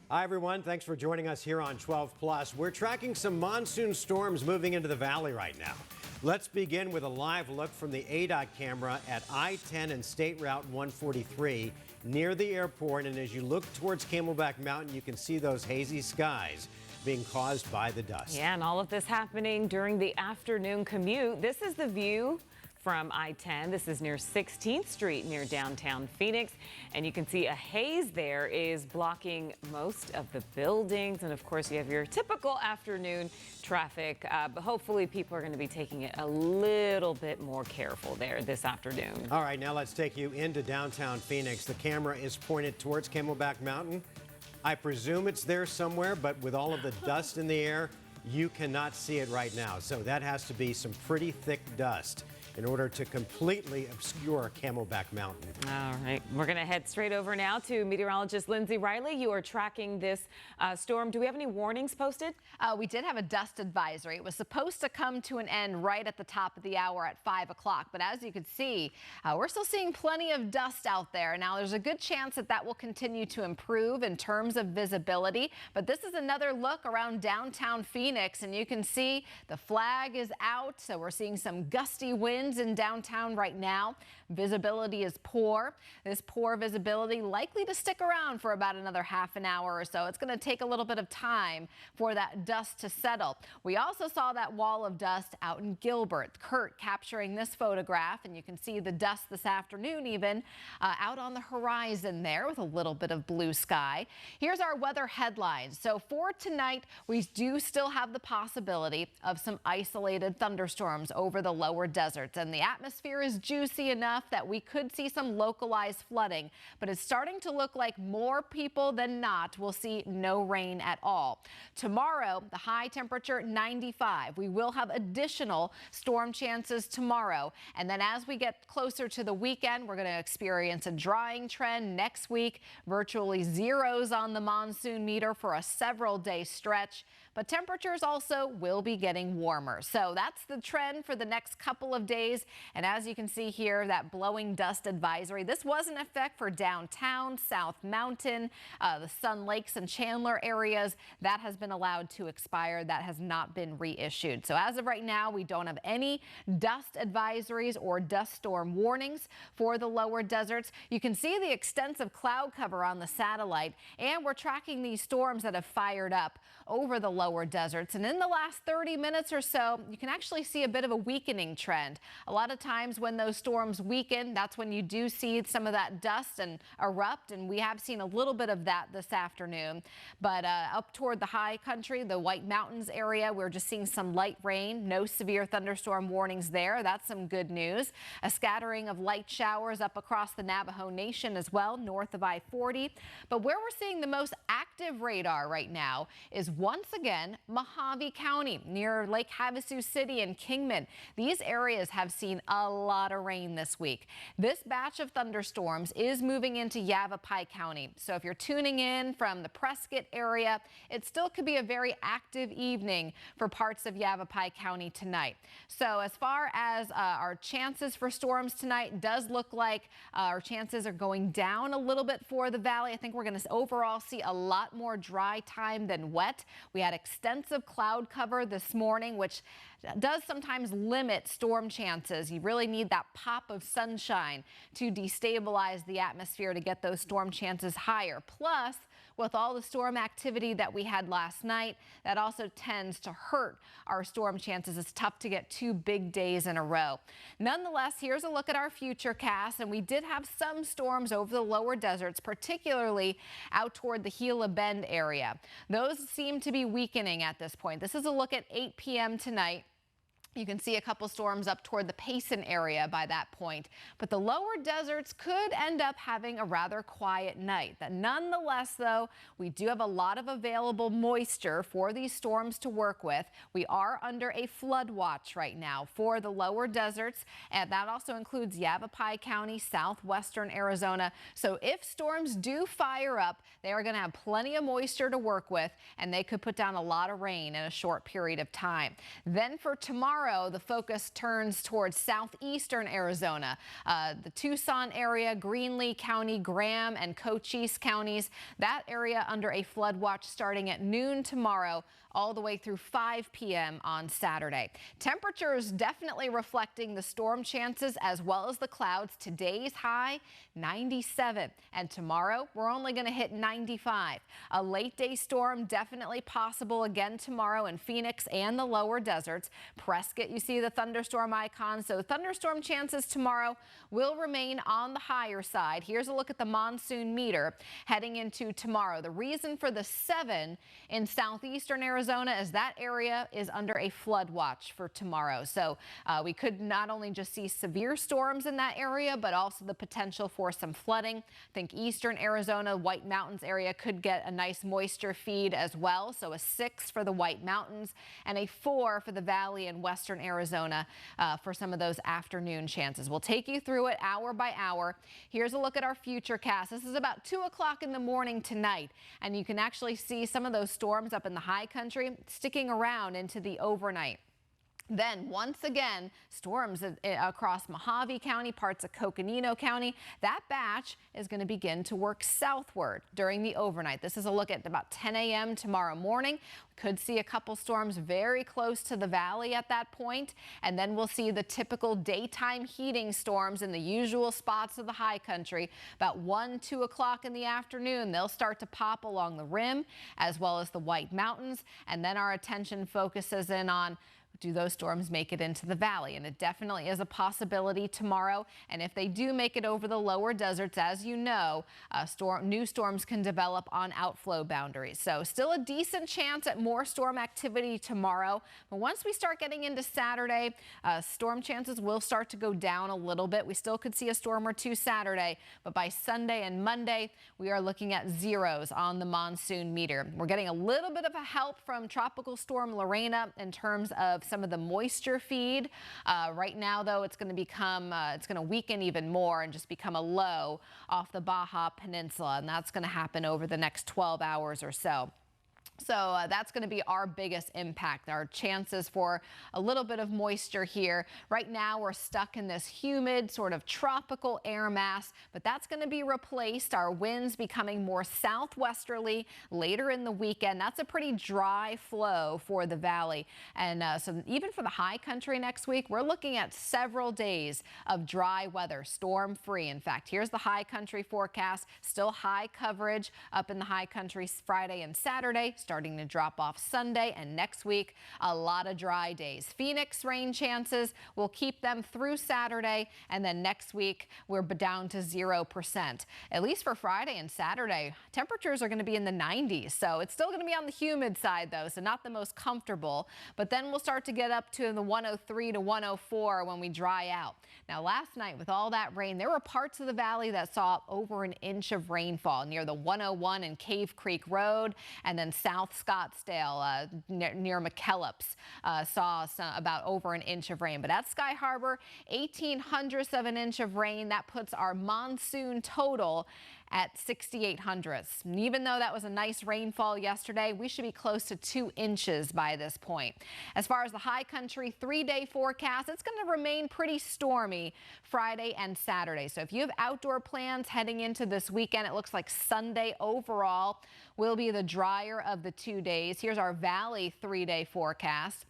Hi, everyone. Thanks for joining us here on 12 Plus. We're tracking some monsoon storms moving into the valley right now. Let's begin with a live look from the ADOT camera at I-10 and State Route 143 near the airport. And as you look towards Camelback Mountain, you can see those hazy skies being caused by the dust. Yeah, and all of this happening during the afternoon commute. This is the view from I-10. This is near 16th Street near downtown Phoenix. And you can see a haze there is blocking most of the buildings. And of course, you have your typical afternoon traffic. But hopefully people are going to be taking it a little bit more careful there this afternoon. All right, now let's take you into downtown Phoenix. The camera is pointed towards Camelback Mountain. I presume it's there somewhere, but with all of the dust in the air, you cannot see it right now. So that has to be some pretty thick dust in order to completely obscure Camelback Mountain. All right, we're going to head straight over now to meteorologist Lindsay Riley. You are tracking this storm. Do we have any warnings posted? We did have a dust advisory. It was supposed to come to an end right at the top of the hour at 5 o'clock. But as you can see, we're still seeing plenty of dust out there. Now, there's a good chance that that will continue to improve in terms of visibility. But this is another look around downtown Phoenix, and you can see the flag is out. So we're seeing some gusty winds in downtown right now. Visibility is poor. This poor visibility likely to stick around for about another half an hour or so. It's going to take a little bit of time for that dust to settle. We also saw that wall of dust out in Gilbert. Kurt capturing this photograph, and you can see the dust this afternoon even out on the horizon there with a little bit of blue sky. Here's our weather headlines. So for tonight, we do still have the possibility of some isolated thunderstorms over the lower deserts. And the atmosphere is juicy enough that we could see some localized flooding, but it's starting to look like more people than not will see no rain at all. Tomorrow, the high temperature 95. We will have additional storm chances tomorrow. And then as we get closer to the weekend, we're going to experience a drying trend next week, virtually zeros on the monsoon meter for a several-day stretch. But temperatures also will be getting warmer. So that's the trend for the next couple of days. And as you can see here, that blowing dust advisory, this was in effect for downtown, South Mountain, the Sun Lakes and Chandler areas. That has been allowed to expire. That has not been reissued. So as of right now, we don't have any dust advisories or dust storm warnings for the lower deserts. You can see the extensive cloud cover on the satellite, and we're tracking these storms that have fired up over the lower deserts. And in the last 30 minutes or so, you can actually see a bit of a weakening trend. A lot of times when those storms weaken, that's when you do see some of that dust and erupt, and we have seen a little bit of that this afternoon. But up toward the high country, the White Mountains area, we're just seeing some light rain, no severe thunderstorm warnings there. That's some good news. A scattering of light showers up across the Navajo Nation as well, north of I-40. But where we're seeing the most active radar right now is once again Mojave County near Lake Havasu City and Kingman. These areas have seen a lot of rain this week. This batch of thunderstorms is moving into Yavapai County. So if you're tuning in from the Prescott area, it still could be a very active evening for parts of Yavapai County tonight. So as far as our chances for storms tonight, does look like our chances are going down a little bit for the valley. I think we're going to overall see a lot more dry time than wet. We had extensive cloud cover this morning, which does sometimes limit storm chances. You really need that pop of sunshine to destabilize the atmosphere to get those storm chances higher. Plus, with all the storm activity that we had last night, that also tends to hurt our storm chances. It's tough to get two big days in a row. Nonetheless, here's a look at our Futurecast, and we did have some storms over the lower deserts, particularly out toward the Gila Bend area. Those seem to be weakening at this point. This is a look at 8 p.m. tonight. You can see a couple storms up toward the Payson area by that point, but the lower deserts could end up having a rather quiet night. Nonetheless, though, we do have a lot of available moisture for these storms to work with. We are under a flood watch right now for the lower deserts, and that also includes Yavapai County, southwestern Arizona. So if storms do fire up, they are going to have plenty of moisture to work with, and they could put down a lot of rain in a short period of time. Then for tomorrow, tomorrow, the focus turns towards southeastern Arizona. The Tucson area, Greenlee County, Graham and Cochise counties, that area under a flood watch starting at noon tomorrow, all the way through 5 p.m. on Saturday. Temperatures definitely reflecting the storm chances as well as the clouds. Today's high, 97. And tomorrow, we're only going to hit 95. A late day storm definitely possible again tomorrow in Phoenix and the lower deserts. Prescott, you see the thunderstorm icon. So thunderstorm chances tomorrow will remain on the higher side. Here's a look at the monsoon meter heading into tomorrow. The reason for the 7 in southeastern Arizona is that area is under a flood watch for tomorrow. So we could not only just see severe storms in that area, but also the potential for some flooding. I think eastern Arizona, White Mountains area could get a nice moisture feed as well. So a 6 for the White Mountains and a 4 for the valley in western Arizona for some of those afternoon chances. We'll take you through it hour by hour. Here's a look at our Futurecast. This is about 2 o'clock in the morning tonight, and you can actually see some of those storms up in the high country sticking around into the overnight. Then once again, storms across Mojave County, parts of Coconino County. That batch is going to begin to work southward during the overnight. This is a look at about 10 a.m. tomorrow morning. We could see a couple storms very close to the valley at that point. And then we'll see the typical daytime heating storms in the usual spots of the high country. About 1, 2 o'clock in the afternoon, they'll start to pop along the rim as well as the White Mountains. And then our attention focuses in on, do those storms make it into the valley? And it definitely is a possibility tomorrow. And if they do make it over the lower deserts, as you know, new storms can develop on outflow boundaries. So still a decent chance at more storm activity tomorrow. But once we start getting into Saturday, storm chances will start to go down a little bit. We still could see a storm or two Saturday, but by Sunday and Monday, we are looking at zeros on the monsoon meter. We're getting a little bit of a help from Tropical Storm Lorena in terms of some of the moisture feed. Right now, though, it's going to become, it's going to weaken even more and just become a low off the Baja Peninsula. And that's going to happen over the next 12 hours or so. So that's going to be our biggest impact, our chances for a little bit of moisture here. Right now, we're stuck in this humid sort of tropical air mass, but that's going to be replaced. Our winds becoming more southwesterly later in the weekend. That's a pretty dry flow for the valley. And so even for the high country next week, we're looking at several days of dry weather, storm free. In fact, here's the high country forecast. Still high coverage up in the high country Friday and Saturday. Starting to drop off Sunday, and next week a lot of dry days. Phoenix rain chances, we'll keep them through Saturday, and then next week we're down to 0%. At least for Friday and Saturday, temperatures are going to be in the 90s, so it's still going to be on the humid side though, so not the most comfortable. But then we'll start to get up to the 103 to 104 when we dry out. Now last night with all that rain, there were parts of the valley that saw over an inch of rainfall near the 101 and Cave Creek Road, and then South Scottsdale near McKellips saw about over an inch of rain. But at Sky Harbor, 1/1800ths of an inch of rain. That puts our monsoon total at 6/6800ths. And even though that was a nice rainfall yesterday, we should be close to 2 inches by this point. As far as the high country 3-day forecast, it's going to remain pretty stormy Friday and Saturday. So if you have outdoor plans heading into this weekend, it looks like Sunday overall will be the drier of the 2 days. Here's our valley 3-day forecast.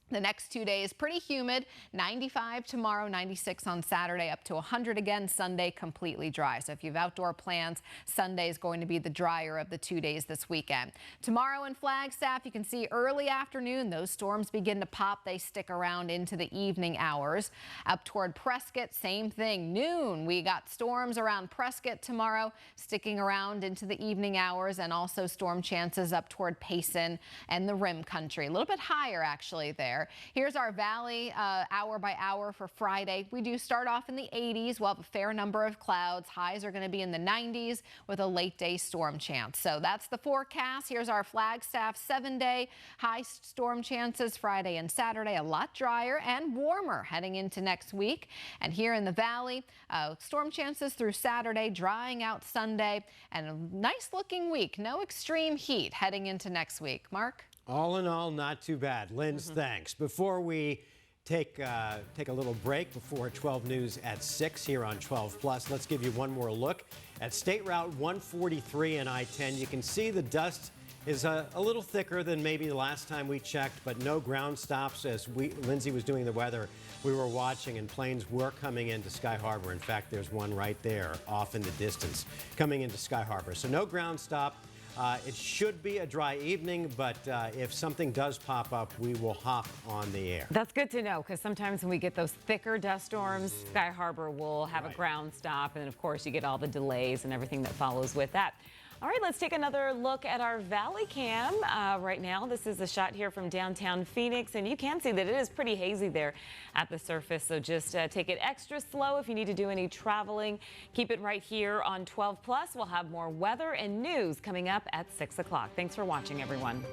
The next 2 days, pretty humid, 95 tomorrow, 96 on Saturday, up to 100 again Sunday, completely dry. So if you have outdoor plans, Sunday is going to be the drier of the 2 days this weekend. Tomorrow in Flagstaff, you can see early afternoon, those storms begin to pop. They stick around into the evening hours. Up toward Prescott, same thing. Noon, we got storms around Prescott tomorrow, sticking around into the evening hours, and also storm chances up toward Payson and the Rim Country. A little bit higher, actually, there. Here's our valley hour by hour for Friday. We do start off in the 80s. We'll have a fair number of clouds. Highs are going to be in the 90s with a late day storm chance. So that's the forecast. Here's our Flagstaff 7-day. High storm chances Friday and Saturday. A lot drier and warmer heading into next week. And here in the valley, storm chances through Saturday, drying out Sunday, and a nice looking week. No extreme heat heading into next week. Mark? All in all, not too bad. Lynn's, thanks. Before we take a little break before 12 News at 6 here on 12 Plus. Let's give you one more look at State Route 143 and I-10. You can see the dust is a little thicker than maybe the last time we checked, but no ground stops. As Lindsay was doing the weather, we were watching, and planes were coming into Sky Harbor. In fact, there's one right there off in the distance coming into Sky Harbor. So no ground stop. It should be a dry evening, but if something does pop up, we will hop on the air. That's good to know, because sometimes when we get those thicker dust storms, Sky Harbor will have a ground stop, and of course you get all the delays and everything that follows with that. All right, let's take another look at our Valley Cam right now. This is a shot here from downtown Phoenix, and you can see that it is pretty hazy there at the surface. So just take it extra slow if you need to do any traveling. Keep it right here on 12 Plus. We'll have more weather and news coming up at 6 o'clock. Thanks for watching, everyone.